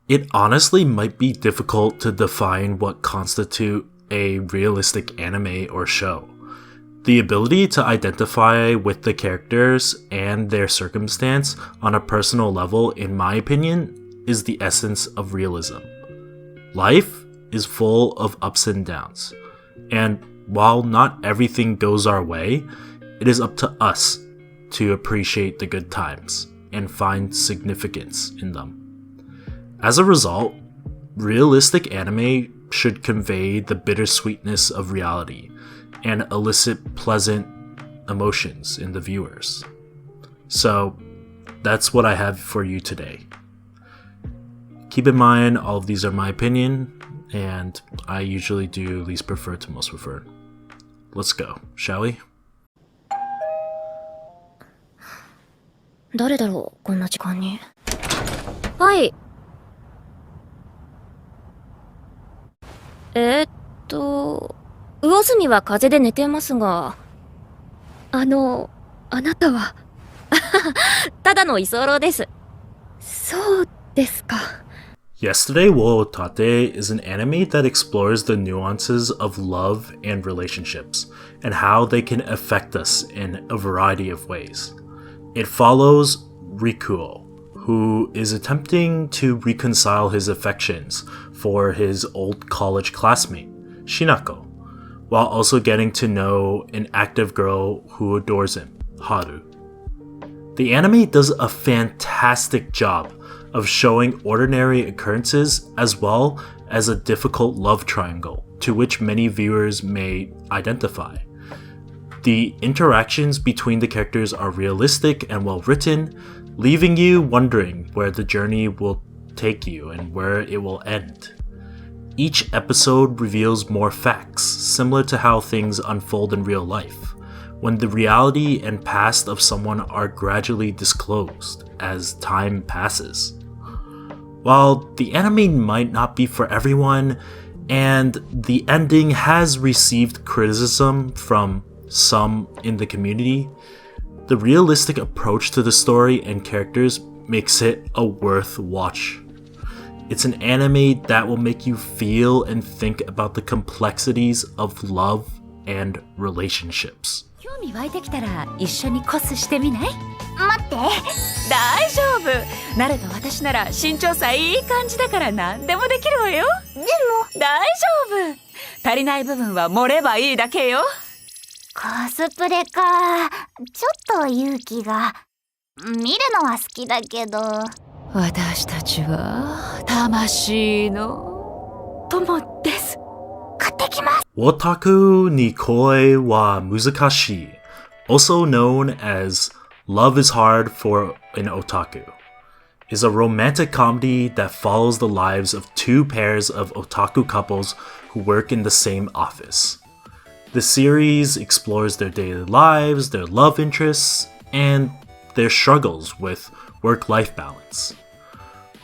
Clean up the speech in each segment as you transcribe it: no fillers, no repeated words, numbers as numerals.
It honestly might be difficult to define what constitutes a realistic anime or show. The ability to identify with the characters and their circumstance on a personal level, in my opinion, is the essence of realism. Life is full of ups and downs, and while not everything goes our way, it is up to us to appreciate the good times and find significance in them. As a result, realistic anime should convey the bittersweetness of reality and elicit pleasant emotions in the viewers. So, that's what I have for you today. Keep in mind, all of these are my opinion, and I usually do least preferred to most preferred. Let's go, shall we? 誰だろう、こんな時間に。はい。魚住は風邪で寝てますが。あなたは。ただの居候です。そうですか。Yesterday Wo Otate is an anime that explores the nuances of love and relationships, and how they can affect us in a variety of ways. It follows Rikuo, who is attempting to reconcile his affections for his old college classmate, Shinako, while also getting to know an active girl who adores him, Haru. The anime does a fantastic job of showing ordinary occurrences as well as a difficult love triangle to which many viewers may identify. The interactions between the characters are realistic and well written, leaving you wondering where the journey will take you and where it will end. Each episode reveals more facts, similar to how things unfold in real life, when the reality and past of someone are gradually disclosed as time passes. While the anime might not be for everyone, and the ending has received criticism from some in the community, the realistic approach to the story and characters makes it a worth watch. It's an anime that will make you feel and think about the complexities of love and relationships. 興味湧いてきたら一緒にコスしてみない？待って。大丈夫。なると私なら身長差いい感じだから何でもできるわよ。でも大丈夫。足りない部分は盛ればいいだけよ。コスプレか。ちょっと勇気が。見るのは好きだけど。私たちは魂の友です。買ってきます。Wotaku ni koi wa muzakashi, also known as Love is Hard for an Otaku, is a romantic comedy that follows the lives of two pairs of otaku couples who work in the same office. The series explores their daily lives, their love interests, and their struggles with work-life balance.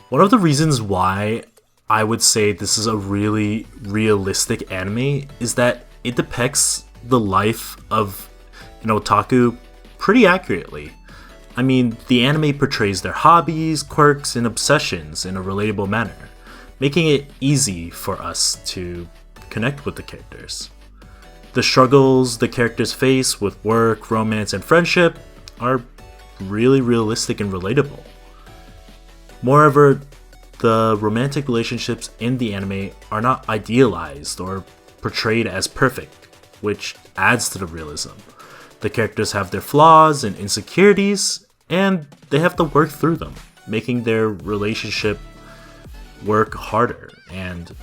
One of the reasons why I would say this is a really realistic anime is that it depicts the life of an otaku pretty accurately. I mean, the anime portrays their hobbies, quirks, and obsessions in a relatable manner, making it easy for us to connect with the characters. The struggles the characters face with work, romance, and friendship are really realistic and relatable. Moreover, the romantic relationships in the anime are not idealized or portrayed as perfect, which adds to the realism. The characters have their flaws and insecurities, and they have to work through them, making their relationship work harder and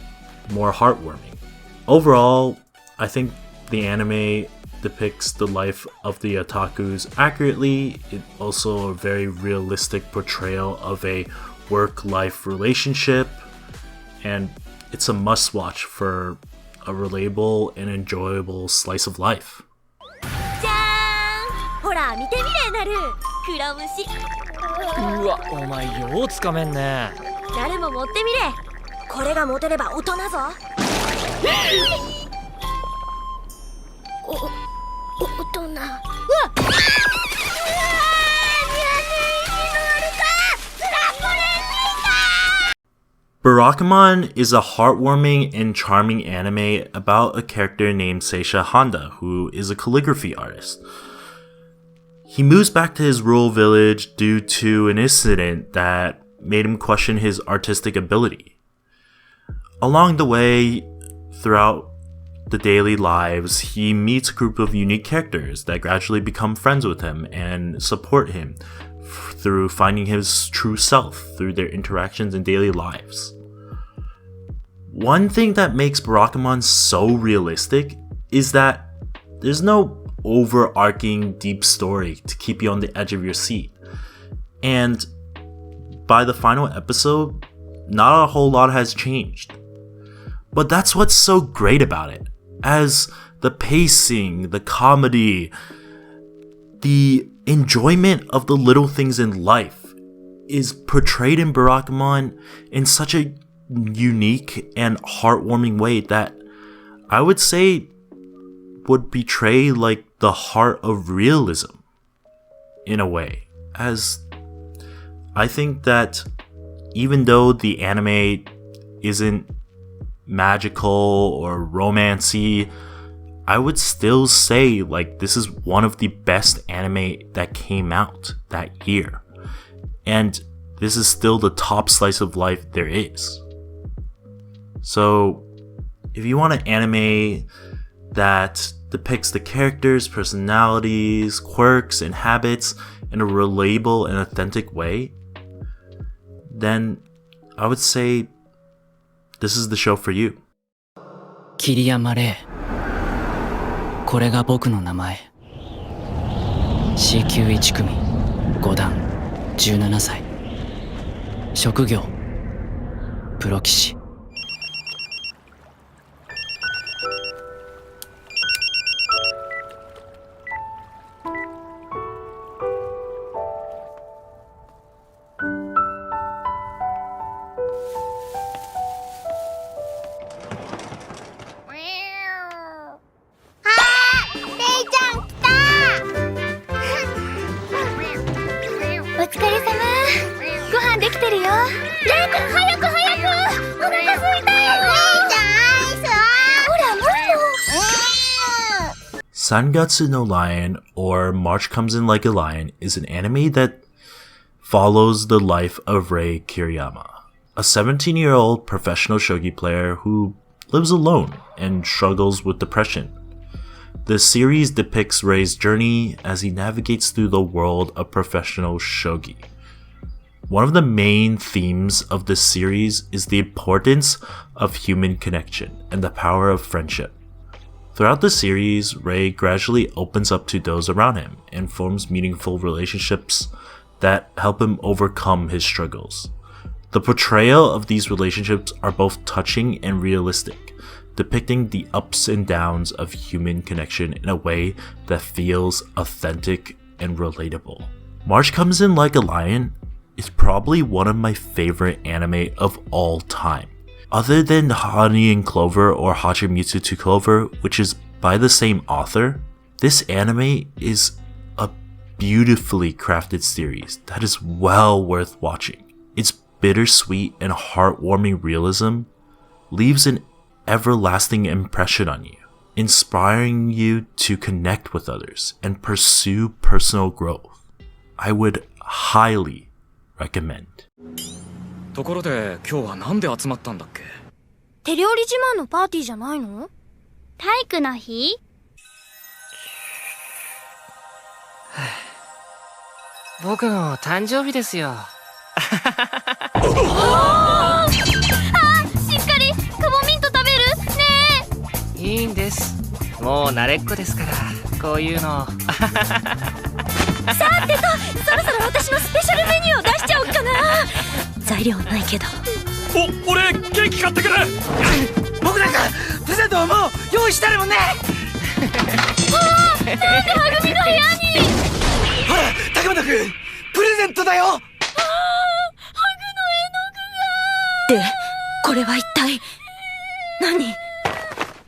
more heartwarming. Overall, I think the anime depicts the life of the otakus accurately. It's also a very realistic portrayal of a work-life relationship, and it's a must-watch for a relatable and enjoyable slice of life. じゃーん。ほら見てみれなる。黒虫。うわ、お前ようつかめんね。なるも持ってみれ。これが持てれば大人ぞ。大人。うわ。Barakamon is a heartwarming and charming anime about a character named Seisha Honda, who is a calligraphy artist. He moves back to his rural village due to an incident that made him question his artistic ability. Along the way, throughout the daily lives, he meets a group of unique characters that gradually become friends with him and support him through finding his true self through their interactions in daily lives. One thing that makes Barakamon so realistic is that there's no overarching deep story to keep you on the edge of your seat. And by the final episode, not a whole lot has changed. But that's what's so great about it, as the pacing, the comedy, the enjoyment of the little things in life is portrayed in Barakamon in such a unique and heartwarming way that I would say would betray like the heart of realism in a way, as I think that even though the anime isn't magical or romancy, I would still say like this is one of the best anime that came out that year, and this is still the top slice of life there is. So if you want an anime that depicts the characters, personalities, quirks, and habits in a relatable and authentic way, then I would say this is the show for you. 桐山玲、これが僕の名前。C 級1組5段17歳。職業プロ棋士。お疲れ様。ご飯できてるよ。レイ君、早く早く。お腹空いたよ。レイちゃん、アイスは？ほら、もっと。Sangatsu no Lion, or March Comes in Like a Lion, is an anime that follows the life of Rei Kiriyama, a 17-year-old professional shogi player who lives alone and struggles with depression. The series depicts Rei's journey as he navigates through the world of professional shogi. One of the main themes of this series is the importance of human connection and the power of friendship. Throughout the series, Rei gradually opens up to those around him and forms meaningful relationships that help him overcome his struggles. The portrayal of these relationships are both touching and realistic, depicting the ups and downs of human connection in a way that feels authentic and relatable. March Comes in Like a Lion is probably one of my favorite anime of all time. Other than Honey and Clover or Hachimitsu to Clover, which is by the same author, this anime is a beautifully crafted series that is well worth watching. Its bittersweet and heartwarming realism leaves an everlasting impression on you, inspiring you to connect with others and pursue personal growth. I would highly recommend. ところで今日はなんで集まったんだっけ？手料理自慢のパーティーじゃないの？体育の日？僕の誕生日ですよ。しっかりカモミント食べるねいいんです。もう慣れっこですから、こういうの。さてと、そろそろ私のスペシャルメニューを出しちゃおうかな。材料ないけど。俺ケーキ買ってくる。僕なんかプレゼントをもう用意してるもんね。なんではぐみが部屋に。ほら、竹本くん、プレゼントだよ。ハグの絵の具が。で、これは一体何？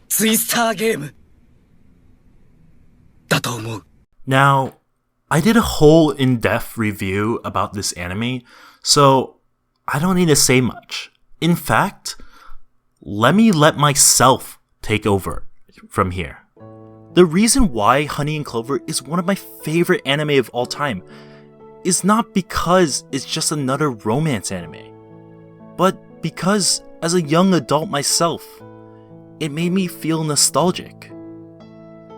ツイスターゲームだと思う。Now, I did a whole in-depth review about this anime, so I don't need to say much. In fact, let me let myself take over from here. The reason why Honey and Clover is one of my favorite anime of all time is not because it's just another romance anime, but because as a young adult myself, it made me feel nostalgic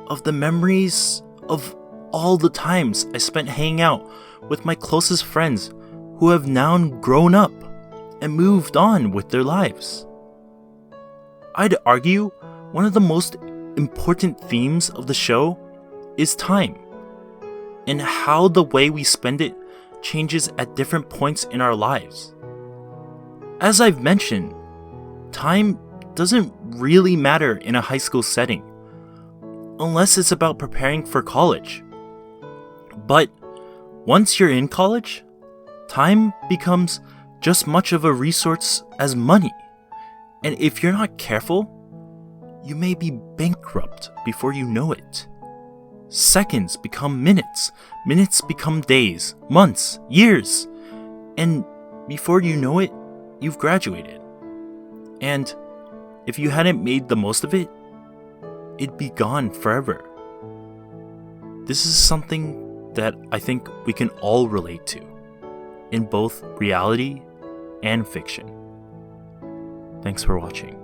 of the memories of all the times I spent hanging out with my closest friends who have now grown up and moved on with their lives. I'd argue one of the most important themes of the show is time, and how the way we spend it changes at different points in our lives. As I've mentioned, time doesn't really matter in a high school setting, unless it's about preparing for college. But once you're in college, time becomes just much of a resource as money. And if you're not careful, you may be bankrupt before you know it. Seconds become minutes, minutes become days, months, years, and before you know it, you've graduated. And if you hadn't made the most of it, it'd be gone forever. This is something that I think we can all relate to, in both reality and fiction. Thanks for watching.